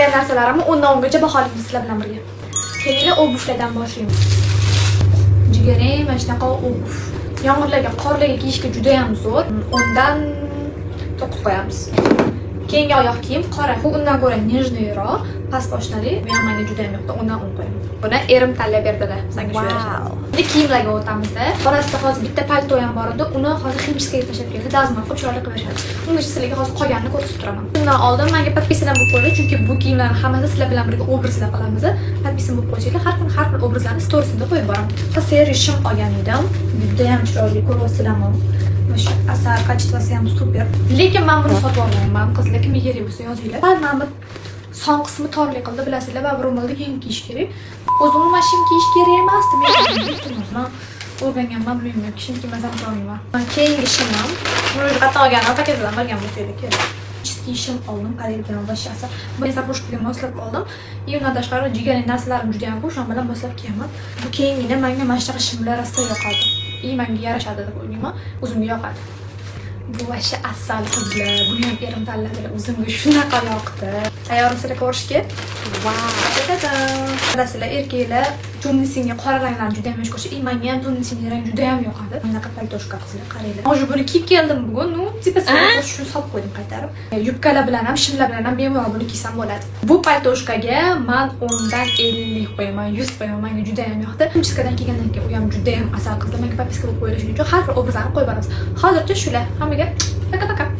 qolgan narsalarimni 10 dan 10gacha baholaymiz sizlar bilan birga. Kelinglar obuflardan boshlaymiz. Jigarim mana shunaqa obuf. Yomg'irlarga, qorlarga kiyishga juda ham zo'r. 10 dan 9 qo'yamiz. Keyingi oyoq kiyim qora. Bu undan ko'ra nejniyroq, past boshlari. Bu ham menga juda ham yoqdi. Undan 10 qo'yaman. Buni erim tanlab berdilar. Senga shu yarashadi. Endi kiyimlarga o'tamiz-da. Orasida hozir bitta palto ham bor edi. Uni hozir himskiga tashlab keldi. Dazmol qilib chiroyli qilib berishadi. Uni sizlarga hozir qolganini ko'rsatib turaman. Bundan oldin menga podpisadan bo'lib qo'ydi, chunki bu kiyimlarni hammasi sizlar bilan birga obrazlar qilamiz. Podpisan bo'lib qo'yinglar. Har kuni har xil obrazlarni storiesida qo'yib boraman. Hozir rishim olgan edim. Juda ham chiroyli ko'ryapsizlarmi? Shu asar kачествоsi ham super. Lekin men buni sotib olmayman. Qizlar kimga kerak bo'lsa yozinglar. Men bu son qismi torlik qildi, bilasizlar, va ro'molda keng kiyish kerak. O'zim mashina kiyish kerak emasdi. Men o'rganganman, bilmayman, kishim kiymasa ham. Men keyingi ishimam, buni qattiq olganman, paketdan olgan bo'lsa kerak. Чистый ishim oldim, qaraydigan vashasi. Bu esa poshtaga moslab oldim. И undan tashqari jigarli narsalarim juda ham ko'p, shu bilan moslab kiyaman. Bu keyingina menga mana shunaqa shimlar rasta yoqadi. Menga yarashadi deb o'ylayman. O'zimga yoqadi. Bu vashi asal qizlar. Buni ham erim tanladilar. O'zimga shunaqa yoqdi. Tayyormisizlar ko'rishga? Bilasizlar, erkaklar tumnisinga qora ranglarni juda ham yosh ko'rishadi. Menga ham tumnisinga rang juda ham yoqadi. Bunaqa paltoshka qizlar, qaranglar. Hozir buni kiyib keldim bugun. Nu, tipasiga shuni solib qo'ydim qaytarib. Yubkalar bilan ham, shimlar bilan ham bemalol buni kiysam bo'ladi. Bu paltoshkaga men 10 dan 50 qo'yaman, 100 qo'yaman. Menga juda ham yoqdi. Chizkadan kelgandan keyin u ham juda ham asal qizlar. Menga podpiska bo'lib qo'yilishi uchun har bir obrazlarni qo'yib boramiz. Hozircha shular. Hammaga paka-paka.